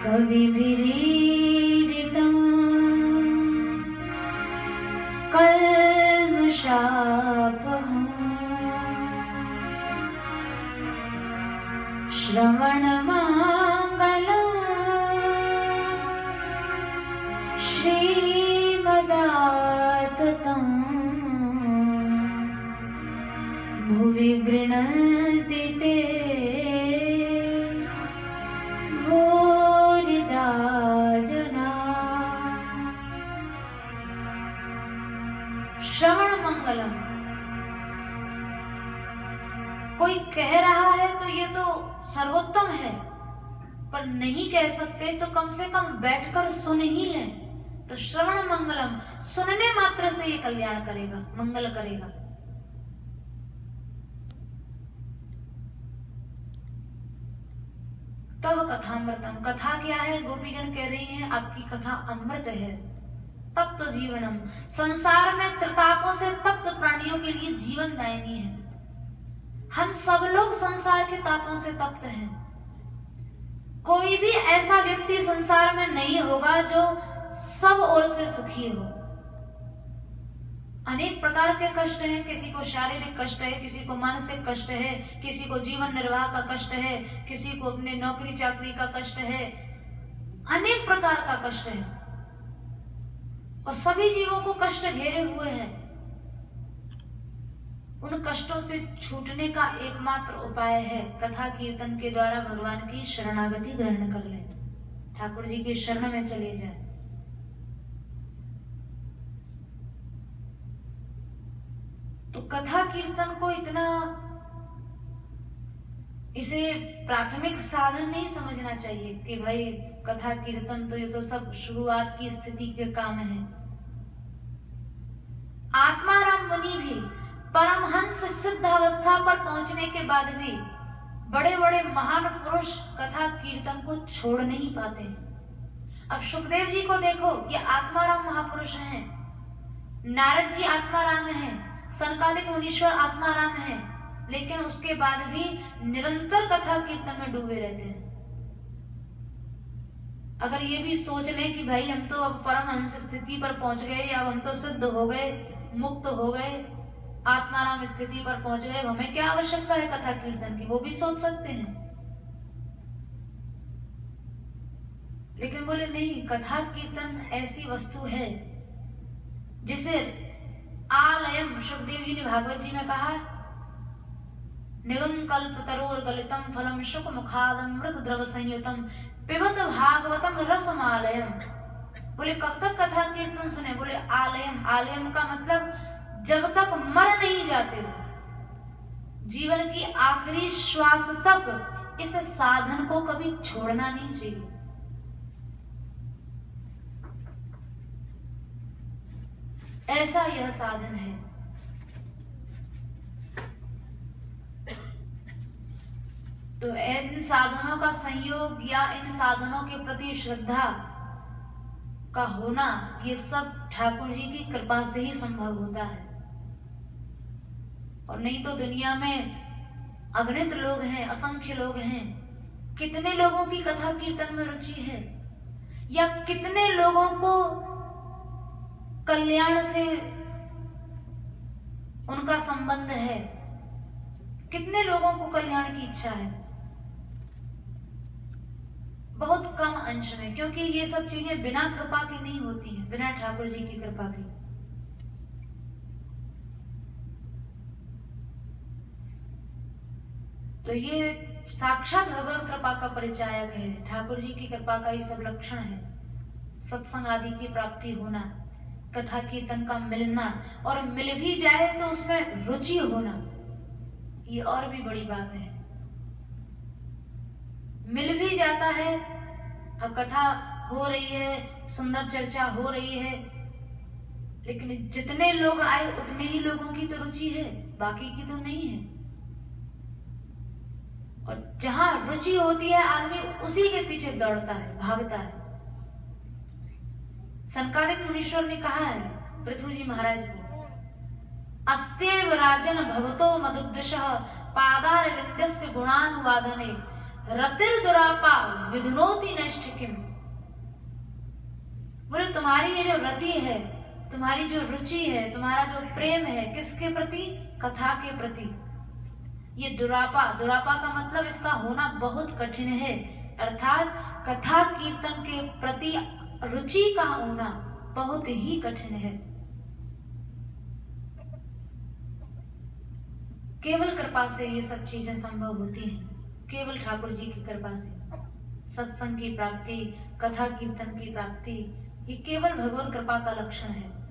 कविभिरीडितं कल्मषापहम् श्रवणमङ्गलम् श्रीमदाततम् भुवि गृह्णन्ति ते भूरिदा जना। श्रवण मंगलम, कोई कह रहा है तो ये तो सर्वोत्तम है, पर नहीं कह सकते तो कम से कम बैठकर सुन ही लें। तो श्रवण मंगलम, सुनने मात्र से ये कल्याण करेगा, मंगल करेगा। तब कथामृतम, कथा क्या है? गोपीजन कह रही हैं आपकी कथा अमृत है। तप्त जीवनम, संसार में त्रितापों से तप्त प्राणियों के लिए जीवन दायिनी है। हम सब लोग संसार के तापों से तप्त हैं। कोई भी ऐसा व्यक्ति संसार में नहीं होगा जो सब ओर से सुखी हो। अनेक प्रकार के कष्ट हैं, किसी को शारीरिक कष्ट है, किसी को मानसिक कष्ट है, किसी को जीवन निर्वाह का कष्ट है, किसी को अपने नौकरी चाकरी का कष्ट है, अनेक प्रकार का कष्ट है और सभी जीवों को कष्ट घेरे हुए हैं। उन कष्टों से छूटने का एकमात्र उपाय है कथा कीर्तन के द्वारा भगवान की शरणागति ग्रहण कर ले, ठाकुर जी की शरण में चले जाए। तो कथा कीर्तन को इतना, इसे प्राथमिक साधन नहीं समझना चाहिए कि भाई कथा कीर्तन तो ये तो सब शुरुआत की स्थिति के काम है। आत्माराम मुनि भी परमहंस सिद्ध अवस्था पर पहुंचने के बाद भी बड़े बड़े महान पुरुष कथा कीर्तन को छोड़ नहीं पाते। अब सुखदेव जी को देखो, ये आत्माराम महापुरुष हैं, नारद जी आत्माराम हैं, सनकादिक मुनीश्वर आत्माराम हैं, लेकिन उसके बाद भी निरंतर कथा कीर्तन में डूबे रहते हैं। अगर ये भी सोच लें कि भाई हम तो अब परमहंस स्थिति पर पहुंच गए, या हम तो सिद्ध हो गए, मुक्त हो गए, आत्माराम स्थिति पर पहुंच गए, हमें क्या आवश्यकता है कथा कीर्तन की, वो भी सोच सकते हैं। लेकिन बोले नहीं, कथा कीर्तन ऐसी वस्तु है जिसे आलयम, सुखदेव जी ने भागवत जी में कहा, निगम कल्प तरोर गलितम फलम शुक मुखादमृत द्रव संयुतम पिबत भागवतम रसमालयम। बोले कब तक कथा कीर्तन सुने? बोले आलयम, आलयम का मतलब जब तक मर नहीं जाते हो, जीवन की आखिरी श्वास तक इस साधन को कभी छोड़ना नहीं चाहिए। ऐसा यह साधन है। तो इन साधनों का संयोग या इन साधनों के प्रति श्रद्धा का होना, ये सब ठाकुर जी की कृपा से ही संभव होता है। और नहीं तो दुनिया में अगणित लोग हैं, असंख्य लोग हैं, कितने लोगों की कथा कीर्तन में रुचि है, या कितने लोगों को कल्याण से उनका संबंध है, कितने लोगों को कल्याण की इच्छा है। बहुत कम अंश में, क्योंकि ये सब चीजें बिना कृपा की नहीं होती हैं, बिना ठाकुर जी की कृपा की। तो ये साक्षात भगवत कृपा का परिचायक है, ठाकुर जी की कृपा का ही सब लक्षण है। सत्संग आदि की प्राप्ति होना, कथा कीर्तन का मिलना, और मिल भी जाए तो उसमें रुचि होना, ये और भी बड़ी बात है। मिल भी जाता है, अब कथा हो रही है, सुंदर चर्चा हो रही है, लेकिन जितने लोग आए उतने ही लोगों की तो रुचि है, बाकी की तो नहीं है। और जहां रुचि होती है आदमी उसी के पीछे दौड़ता है, भागता है। सनकादिक मुनीश्वर ने कहा है पृथु जी महाराज को अस्त्येव राजन भवतो मदुद्दिशः पादारविन्दस्य गुणानुवादने रतिर्दुरापा विधुनोति नष्ट किम। बोले तुम्हारी ये जो रति है, तुम्हारी जो रुचि है, तुम्हारा जो प्रेम है, किसके प्रति? कथा के प्रति। ये दुरापा, दुरापा का मतलब इसका होना बहुत कठिन है, अर्थात कथा कीर्तन के प्रति रुचि का होना बहुत ही कठिन है। केवल कृपा से ये सब चीजें संभव होती हैं, केवल ठाकुर जी की कृपा से। सत्संग की प्राप्ति, कथा कीर्तन की प्राप्ति, ये केवल भगवत कृपा का लक्षण है।